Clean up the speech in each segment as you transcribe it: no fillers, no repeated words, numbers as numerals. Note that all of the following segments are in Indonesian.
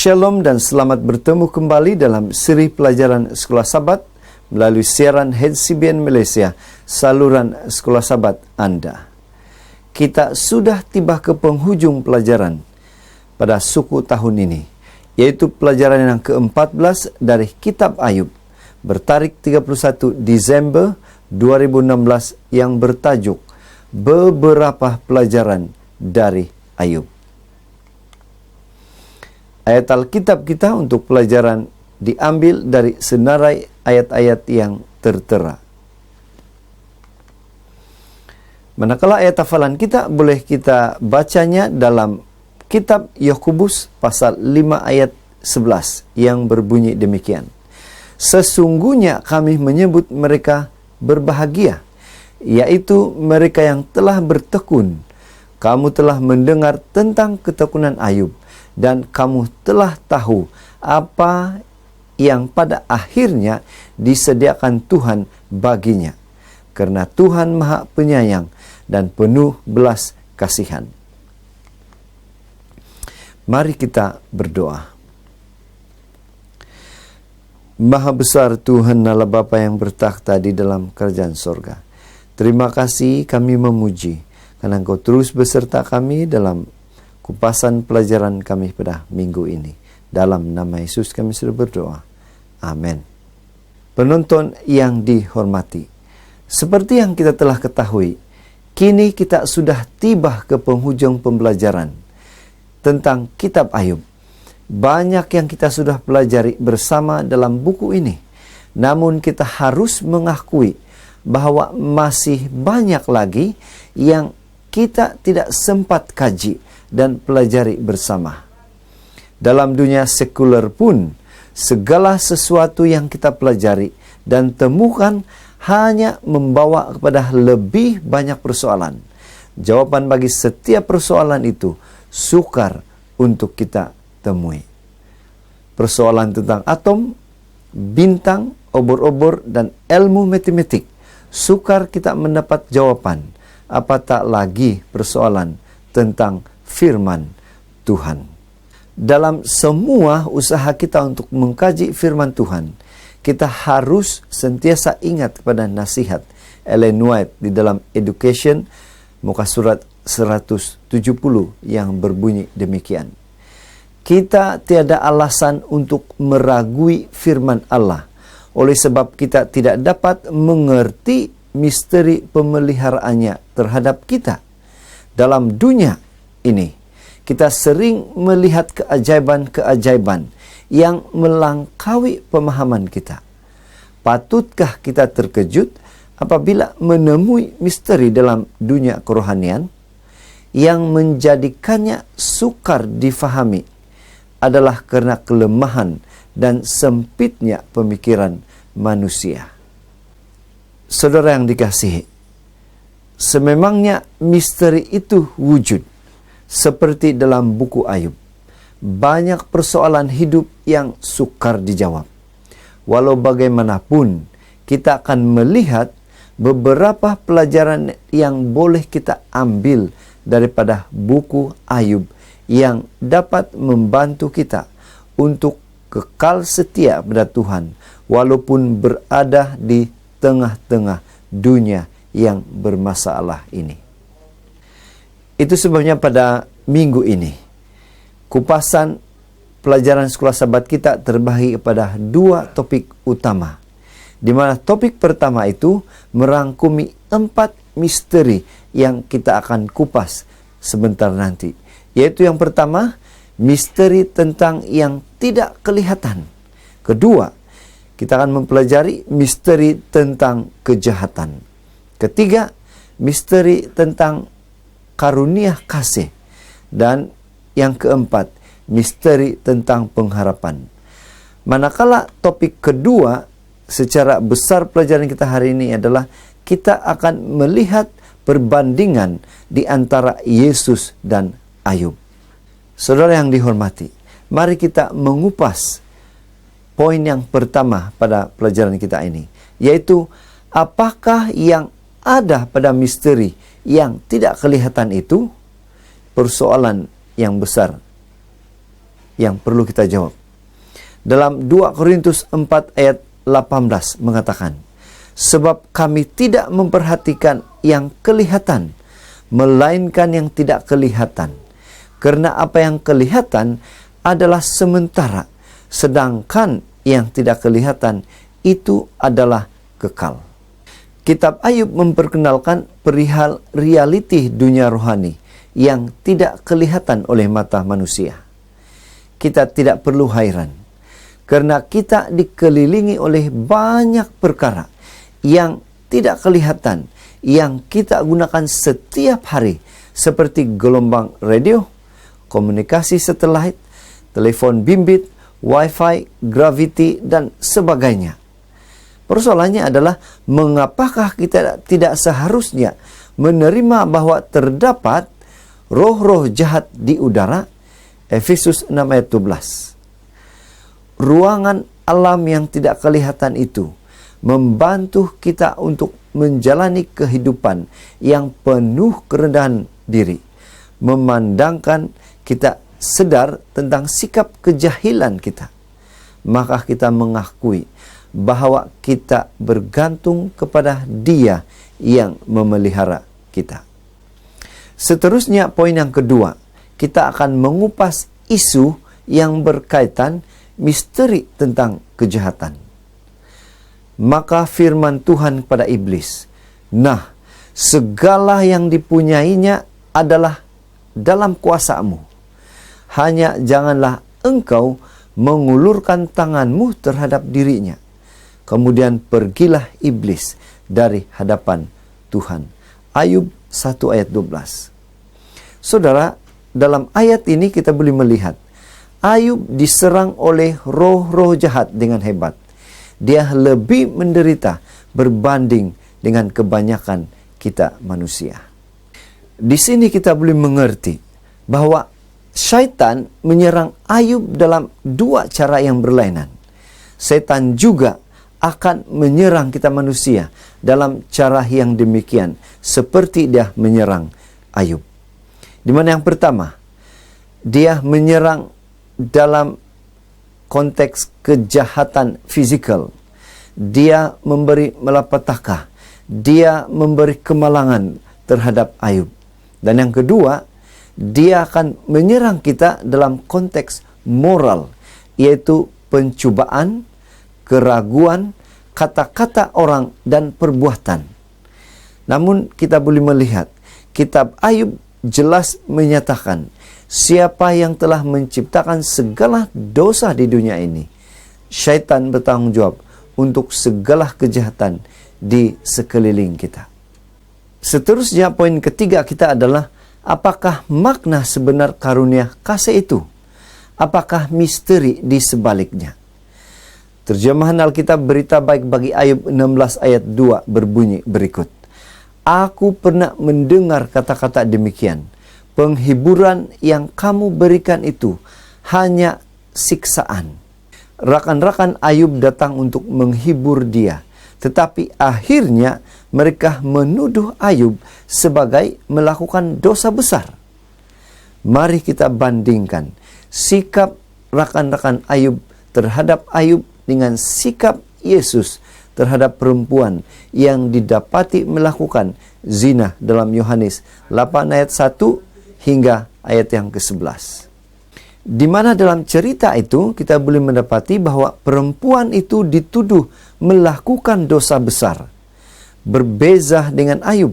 Shalom dan selamat bertemu kembali dalam siri pelajaran Sekolah Sabat melalui siaran HCBN Malaysia, saluran Sekolah Sabat Anda. Kita sudah tiba ke penghujung pelajaran pada suku tahun ini, yaitu pelajaran yang ke-14 dari Kitab Ayub, bertarikh 31 Disember 2016 yang bertajuk Beberapa Pelajaran dari Ayub. Ayat Alkitab kita untuk pelajaran diambil dari senarai ayat-ayat yang tertera. Manakala ayat hafalan kita boleh kita bacanya dalam kitab Yakobus pasal 5 ayat 11 yang berbunyi demikian. Sesungguhnya kami menyebut mereka berbahagia, yaitu mereka yang telah bertekun. Kamu telah mendengar tentang ketekunan Ayub, dan kamu telah tahu apa yang pada akhirnya disediakan Tuhan baginya. Karena Tuhan Maha Penyayang dan penuh belas kasihan. Mari kita berdoa. Maha besar Tuhan Allah Bapa yang bertakhta di dalam kerajaan sorga. Terima kasih, kami memuji karena Engkau terus beserta kami dalam kupasan pelajaran kami pada minggu ini. Dalam nama Yesus kami sudah berdoa. Amin. Penonton yang dihormati, seperti yang kita telah ketahui, kini kita sudah tiba ke penghujung pembelajaran tentang Kitab Ayub. Banyak yang kita sudah pelajari bersama dalam buku ini. Namun kita harus mengakui bahwa masih banyak lagi yang kita tidak sempat kaji dan pelajari bersama. Dalam dunia sekuler pun, segala sesuatu yang kita pelajari dan temukan hanya membawa kepada lebih banyak persoalan. Jawaban bagi setiap persoalan itu sukar untuk kita temui. Persoalan tentang atom, bintang, obor-obor, dan ilmu matematik, sukar kita mendapat jawaban, apatah lagi persoalan tentang firman Tuhan. Dalam semua usaha kita untuk mengkaji firman Tuhan, kita harus sentiasa ingat kepada nasihat Ellen White di dalam Education, muka surat 170 yang berbunyi demikian. Kita tiada alasan untuk meragui firman Allah, oleh sebab kita tidak dapat mengerti misteri pemeliharaannya terhadap kita. Dalam dunia ini, kita sering melihat keajaiban-keajaiban yang melangkaui pemahaman kita. Patutkah kita terkejut apabila menemui misteri dalam dunia kerohanian yang menjadikannya sukar difahami adalah karena kelemahan dan sempitnya pemikiran manusia. Saudara yang dikasihi, sememangnya misteri itu wujud, seperti dalam buku Ayub. Banyak persoalan hidup yang sukar dijawab. Walau bagaimanapun, kita akan melihat beberapa pelajaran yang boleh kita ambil daripada buku Ayub yang dapat membantu kita untuk kekal setia pada Tuhan, walaupun berada di tengah-tengah dunia yang bermasalah ini. Itu sebabnya pada minggu ini, kupasan pelajaran Sekolah Sabat kita terbagi kepada dua topik utama, di mana topik pertama itu merangkumi 4 misteri yang kita akan kupas sebentar nanti. Yaitu yang pertama, misteri tentang yang tidak kelihatan. Kedua, kita akan mempelajari misteri tentang kejahatan. Ketiga, misteri tentang karunia kasih. Dan yang keempat, misteri tentang pengharapan. Manakala topik kedua secara besar pelajaran kita hari ini adalah kita akan melihat perbandingan di antara Yesus dan Ayub. Saudara yang dihormati, mari kita mengupas poin yang pertama pada pelajaran kita ini, yaitu apakah yang ada pada misteri yang tidak kelihatan itu? Persoalan yang besar yang perlu kita jawab. Dalam 2 Korintus 4 ayat 18 mengatakan, sebab kami tidak memperhatikan yang kelihatan, melainkan yang tidak kelihatan. Karena apa yang kelihatan adalah sementara, sedangkan yang tidak kelihatan itu adalah kekal. Kitab Ayub memperkenalkan perihal realiti dunia rohani yang tidak kelihatan oleh mata manusia. Kita tidak perlu heran, karena kita dikelilingi oleh banyak perkara yang tidak kelihatan, yang kita gunakan setiap hari, seperti gelombang radio, komunikasi satelit, telepon bimbit, wifi, gravity, dan sebagainya. Persoalannya adalah, mengapakah kita tidak seharusnya menerima bahwa terdapat roh-roh jahat di udara? Efesus 6 ayat 12. Ruangan alam yang tidak kelihatan itu membantu kita untuk menjalani kehidupan yang penuh kerendahan diri, memandangkan kita sadar tentang sikap kejahilan kita, maka kita mengakui bahwa kita bergantung kepada Dia yang memelihara kita. Seterusnya, poin yang kedua, kita akan mengupas isu yang berkaitan misteri tentang kejahatan. Maka firman Tuhan kepada iblis, nah, segala yang dipunyainya adalah dalam kuasamu. Hanya janganlah engkau mengulurkan tanganmu terhadap dirinya. Kemudian pergilah iblis dari hadapan Tuhan. Ayub 1 ayat 12. Saudara, dalam ayat ini kita boleh melihat Ayub diserang oleh roh-roh jahat dengan hebat. Dia lebih menderita berbanding dengan kebanyakan kita manusia. Di sini kita boleh mengerti bahwa syaitan menyerang Ayub dalam dua cara yang berlainan. Setan juga akan menyerang kita manusia dalam cara yang demikian, seperti dia menyerang Ayub. Di mana yang pertama, dia menyerang dalam konteks kejahatan fisikal. Dia memberi malapetaka, dia memberi kemalangan terhadap Ayub. Dan yang kedua, dia akan menyerang kita dalam konteks moral, yaitu pencubaan, keraguan, kata-kata orang, dan perbuatan. Namun kita boleh melihat, kitab Ayub jelas menyatakan, siapa yang telah menciptakan segala dosa di dunia ini, syaitan bertanggung jawab untuk segala kejahatan di sekeliling kita. Seterusnya, poin ketiga kita adalah, apakah makna sebenar karunia kasih itu? Apakah misteri di sebaliknya? Terjemahan Alkitab Berita Baik bagi Ayub 16 ayat 2 berbunyi berikut. Aku pernah mendengar kata-kata demikian. Penghiburan yang kamu berikan itu hanya siksaan. Rakan-rakan Ayub datang untuk menghibur dia. Tetapi akhirnya mereka menuduh Ayub sebagai melakukan dosa besar. Mari kita bandingkan sikap rakan-rakan Ayub terhadap Ayub dengan sikap Yesus terhadap perempuan yang didapati melakukan zina dalam Yohanes 8 ayat 1 hingga ayat yang ke-11. Di mana dalam cerita itu kita boleh mendapati bahwa perempuan itu dituduh melakukan dosa besar. Berbeza dengan Ayub,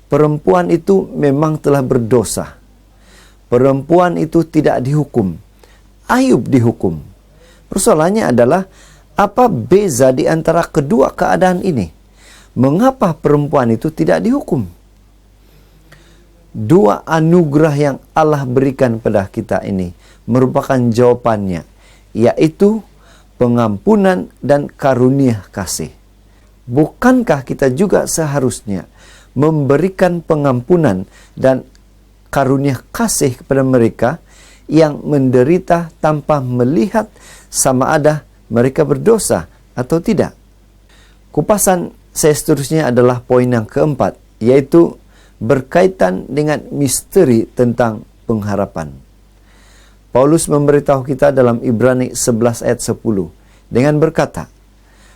perempuan itu memang telah berdosa. Perempuan itu tidak dihukum. Ayub dihukum. Persoalannya adalah, apa beza di antara kedua keadaan ini? Mengapa perempuan itu tidak dihukum? Dua anugerah yang Allah berikan pada kita ini merupakan jawabannya, yaitu pengampunan dan karunia kasih. Bukankah kita juga seharusnya memberikan pengampunan dan karunia kasih kepada mereka yang menderita tanpa melihat sama ada mereka berdosa atau tidak? Kupasan saya seterusnya adalah poin yang keempat, yaitu berkaitan dengan misteri tentang pengharapan. Paulus memberitahu kita dalam Ibrani 11 ayat 10 dengan berkata,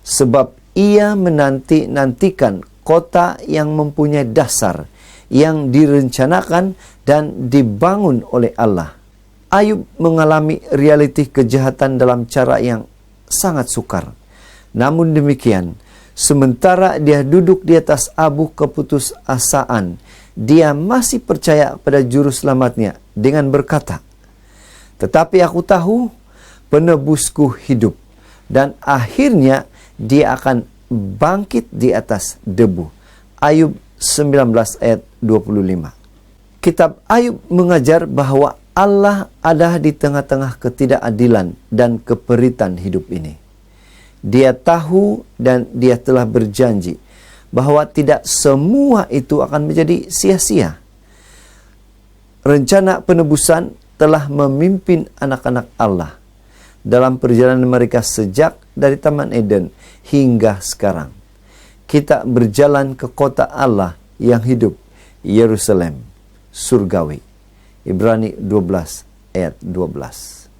sebab ia menanti-nantikan kota yang mempunyai dasar, yang direncanakan dan dibangun oleh Allah. Ayub mengalami realiti kejahatan dalam cara yang sangat sukar. Namun demikian, sementara dia duduk di atas abu keputusasaan, dia masih percaya pada juru selamatnya dengan berkata, tetapi aku tahu penebusku hidup, dan akhirnya dia akan bangkit di atas debu. Ayub 19 ayat 25. Kitab Ayub mengajar bahwa Allah ada di tengah-tengah ketidakadilan dan keperitan hidup ini. Dia tahu dan dia telah berjanji bahwa tidak semua itu akan menjadi sia-sia. Rencana penebusan telah memimpin anak-anak Allah dalam perjalanan mereka sejak dari Taman Eden hingga sekarang. Kita berjalan ke kota Allah yang hidup, Yerusalem, surgawi. Ibrani 12 ayat 12.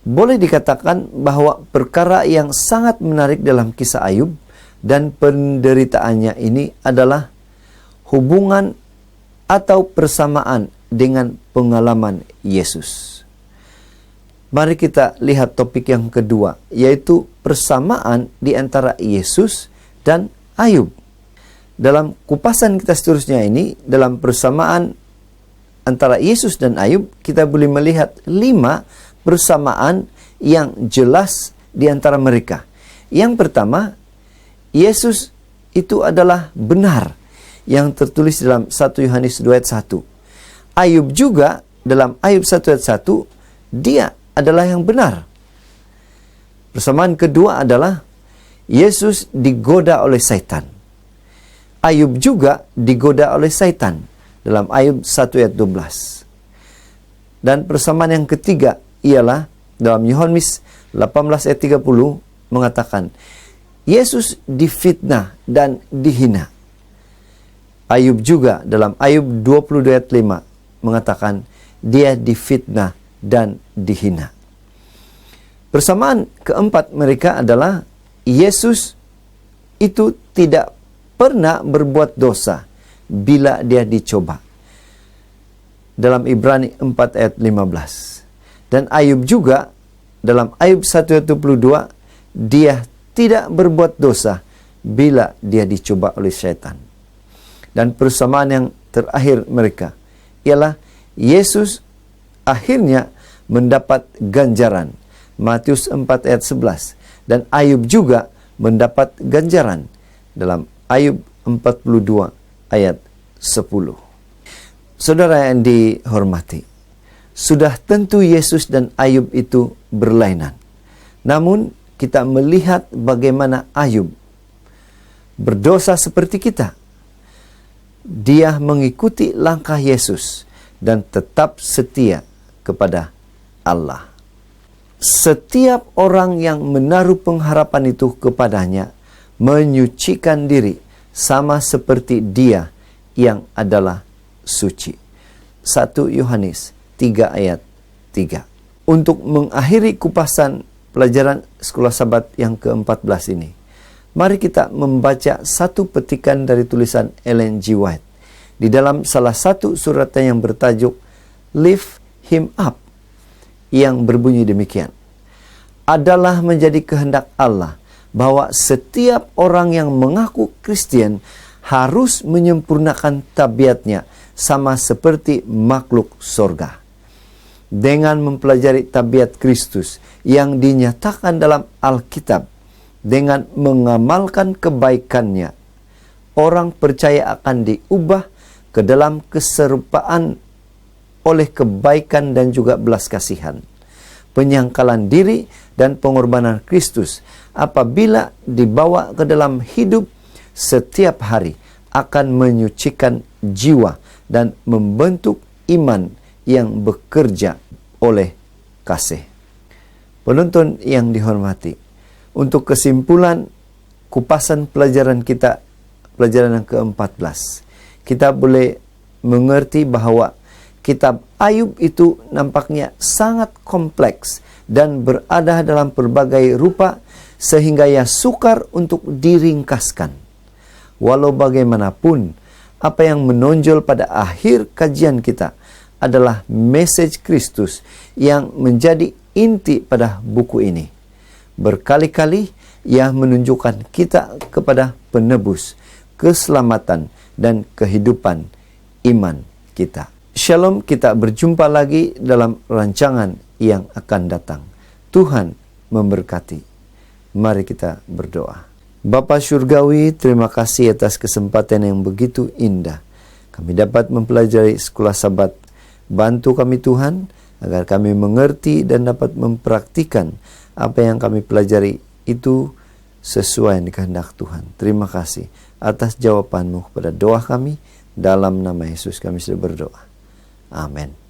Boleh dikatakan bahwa perkara yang sangat menarik dalam kisah Ayub dan penderitaannya ini adalah hubungan atau persamaan dengan pengalaman Yesus. Mari kita lihat topik yang kedua, yaitu persamaan di antara Yesus dan Ayub. Dalam kupasan kita seterusnya ini, dalam persamaan antara Yesus dan Ayub, kita boleh melihat 5 persamaan yang jelas di antara mereka. Yang pertama, Yesus itu adalah benar, yang tertulis dalam 1 Yohanes 2 ayat 1. Ayub juga dalam Ayub 1 ayat 1, dia adalah yang benar. Persamaan kedua adalah Yesus digoda oleh Satan. Ayub juga digoda oleh Satan dalam Ayub 1 ayat 12. Dan persamaan yang ketiga ialah dalam Yohanes 18 ayat 30 mengatakan, Yesus difitnah dan dihina. Ayub juga dalam Ayub 22 ayat 5 mengatakan dia difitnah dan dihina. Persamaan keempat mereka adalah Yesus itu tidak pernah berbuat dosa bila dia dicoba. Dalam Ibrani 4 ayat 15. Dan Ayub juga dalam Ayub 1 ayat 22, dia tidak berbuat dosa bila dia dicoba oleh setan. Dan persamaan yang terakhir mereka ialah Yesus akhirnya mendapat ganjaran. Matius 4 ayat 11. Dan Ayub juga mendapat ganjaran dalam Ayub 42 ayat 10. Saudara yang dihormati, sudah tentu Yesus dan Ayub itu berlainan. Namun kita melihat bagaimana Ayub berdosa seperti kita. Dia mengikuti langkah Yesus dan tetap setia kepada Allah. Setiap orang yang menaruh pengharapan itu kepadanya menyucikan diri sama seperti dia yang adalah suci. 1 Yohanes 3 ayat 3. Untuk mengakhiri kupasan pelajaran Sekolah Sabat yang ke-14 ini, mari kita membaca satu petikan dari tulisan Ellen G. White di dalam salah satu suratnya yang bertajuk Lift Him Up, yang berbunyi demikian. Adalah menjadi kehendak Allah bahwa setiap orang yang mengaku Kristen harus menyempurnakan tabiatnya sama seperti makhluk sorga. Dengan mempelajari tabiat Kristus yang dinyatakan dalam Alkitab, dengan mengamalkan kebaikannya, orang percaya akan diubah ke dalam keserupaan oleh kebaikan dan juga belas kasihan, penyangkalan diri dan pengorbanan Kristus apabila dibawa ke dalam hidup setiap hari akan menyucikan jiwa dan membentuk iman yang bekerja oleh kasih. Penonton yang dihormati, untuk kesimpulan kupasan pelajaran kita, pelajaran yang ke-14, kita boleh mengerti bahwa kitab Ayub itu nampaknya sangat kompleks dan berada dalam berbagai rupa sehingga ia sukar untuk diringkaskan. Walau bagaimanapun, apa yang menonjol pada akhir kajian kita adalah message Kristus yang menjadi inti pada buku ini. Berkali-kali ia menunjukkan kita kepada penebus, keselamatan, dan kehidupan iman kita. Shalom, kita berjumpa lagi dalam rancangan yang akan datang. Tuhan memberkati. Mari kita berdoa. Bapa Surgawi, terima kasih atas kesempatan yang begitu indah. Kami dapat mempelajari sekolah Sabat. Bantu kami Tuhan, agar kami mengerti dan dapat mempraktikan apa yang kami pelajari itu sesuai dengan kehendak Tuhan. Terima kasih atas jawaban-Mu kepada doa kami. Dalam nama Yesus kami sudah berdoa. Amin.